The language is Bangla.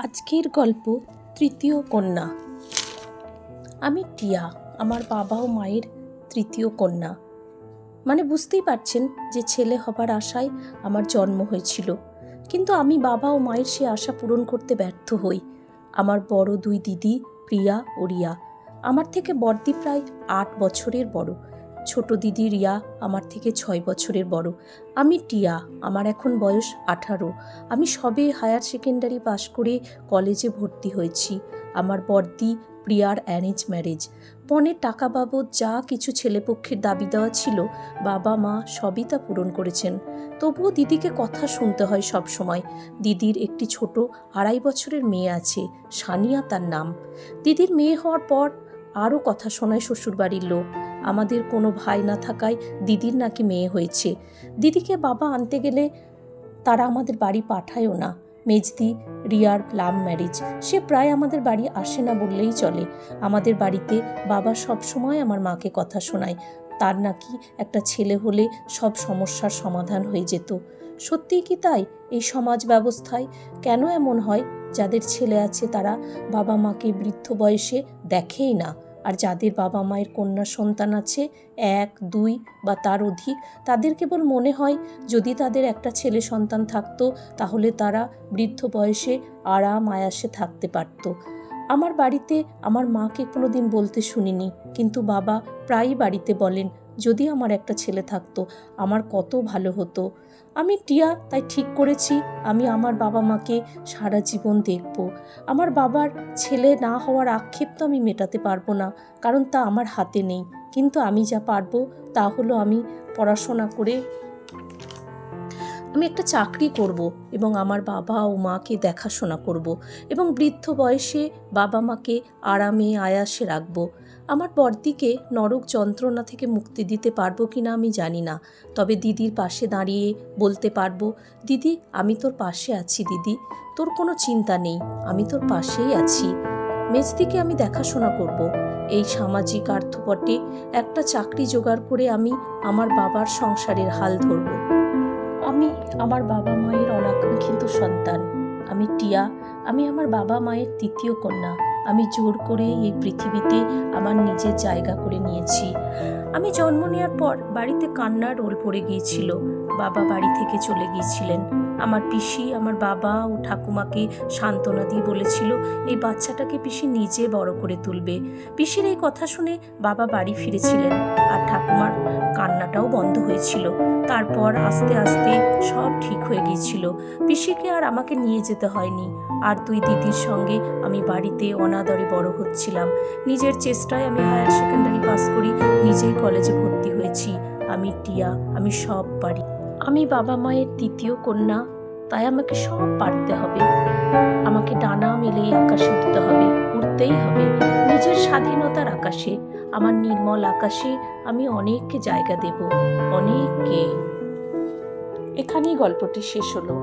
আজকের গল্প তৃতীয় কন্যা। আমি টিয়া, আমার বাবা ও মায়ের তৃতীয় কন্যা। মানে বুঝতেই পারছেন যে ছেলে হবার আশায় আমার জন্ম হয়েছিল, কিন্তু আমি বাবা ও মায়ের সে আশা পূরণ করতে ব্যর্থ হই। আমার বড় দুই দিদি প্রিয়া ও রিয়া, আমার থেকে বড়দি প্রায় 8 বছরের বড়। ছোট দিদি রিয়া আমার থেকে 6 বছরের বড়। আমি টিয়া, আমার এখন বয়স 18। আমি সবে হায়ার সেকেন্ডারি পাশ করে কলেজে ভর্তি হয়েছি। আমার বড়দি প্রিয়ার অ্যারেঞ্জ ম্যারেজ। পণের টাকা বাবদ যা কিছু ছেলেপক্ষের দাবি দেওয়া ছিল, বাবা মা সবই তা পূরণ করেছেন। তবুও দিদিকে কথা শুনতে হয় সব সময়। দিদির একটি ছোট 2.5 বছরের মেয়ে আছে, সানিয়া তার নাম। দিদির মেয়ে হওয়ার পর আরও কথা শোনায় শ্বশুরবাড়ির লোক। আমাদের কোনো ভাই না থাকায় দিদির নাকি মেয়ে হয়েছে। দিদিকে বাবা আনতে গেলে তারা আমাদের বাড়ি পাঠায়ও না। মেজদি রিয়ার লাভ ম্যারেজ, সে প্রায় আমাদের বাড়ি আসে না বললেই চলে। আমাদের বাড়িতে বাবা সব সময় আমার মাকে কথা শোনায়, তার নাকি একটা ছেলে হলে সব সমস্যার সমাধান হয়ে যেত। সত্যিই কি তাই? এই সমাজ ব্যবস্থায় কেন এমন হয়? যাদের ছেলে আছে তারা বাবা মাকে বৃদ্ধ বয়সে দেখেই না, আর যাদের বাবা মায়ের কন্যা সন্তান আছে 1, 2 বা তার অধিক, তাদের কেবল মনে হয় যদি তাদের একটা ছেলে সন্তান থাকতো তাহলে তারা বৃদ্ধ বয়সে আরাম আয়াসে থাকতে পারত। আমার বাড়িতে আমার মাকে কোনোদিন বলতে শুনিনি, কিন্তু বাবা প্রায়ই বাড়িতে বলেন যদি আমার একটা ছেলে থাকতো আমার কত ভালো হতো। আমি টিয়া, তাই ঠিক করেছি আমি আমার বাবা মাকে সারা জীবন দেখব। আমার বাবার ছেলে না হওয়ার আক্ষেপ তো আমি মেটাতে পারবো না, কারণ তা আমার হাতে নেই। কিন্তু আমি যা পারবো তা হলো আমি পড়াশোনা করে আমি একটা চাকরি করব এবং আমার বাবা ও মাকে দেখাশোনা করব এবং বৃদ্ধ বয়সে বাবা মাকে আরামে আয়াসে রাখব। আমার বড়দিকে নরক যন্ত্রণা থেকে মুক্তি দিতে পারবো কিনা আমি জানি না, তবে দিদির পাশে দাঁড়িয়ে বলতে পারবো, দিদি আমি তোর পাশে আছি, দিদি তোর কোনো চিন্তা নেই, আমি তোর পাশেই আছি। মেজদিকে আমি দেখাশোনা করব। এই সামাজিক আর্থপটে একটা চাকরি জোগাড় করে আমি আমার বাবার সংসারের হাল ধরব। আমি আমার বাবা মায়ের অনাকাঙ্ক্ষিত সন্তান। আমি টিয়া, আমি আমার বাবা মায়ের তৃতীয় কন্যা। আমি জোর করে এই পৃথিবীতে আমার নিজের জায়গা করে নিয়েছি। আমি জন্ম নেওয়ার পর বাড়িতে কান্নার রোল পড়ে গিয়েছিল। বাবা বাড়ি থেকে চলে গিয়েছিলেন। আমার পিসি আমার বাবা ও ঠাকুমাকে সান্ত্বনা দিয়ে বলেছিল এই বাচ্চাটাকে পিসি নিজে বড় করে তুলবে। পিসির এই কথা শুনে বাবা বাড়ি ফিরেছিলেন, আর ঠাকুমার কান্নাটাও বন্ধ হয়েছিল। তারপর আস্তে আস্তে সব ঠিক হয়ে গিয়েছিল। পিসিকে আর আমাকে নিয়ে যেতে হয়নি। আর 2 দিদির সঙ্গে আমি বাড়িতে অনাদরে বড় হচ্ছিলাম। নিজের চেষ্টায় আমি হায়ার সেকেন্ডারি পাস করি, নিজেই কলেজে ভর্তি হয়েছি। আমি টিয়া, আমি সব পারি। আমি বাবা মায়ের তৃতীয় কন্যা, তাই আমাকে সব পারতে হবে। আমাকে ডানা মেলেই আকাশে উঠতে হবে, উড়তেই হবে নিজের স্বাধীনতার আকাশে। আমার নির্মল আকাশে আমি অনেককে জায়গা দেব, অনেককে। এখানেই গল্পটি শেষ হলো।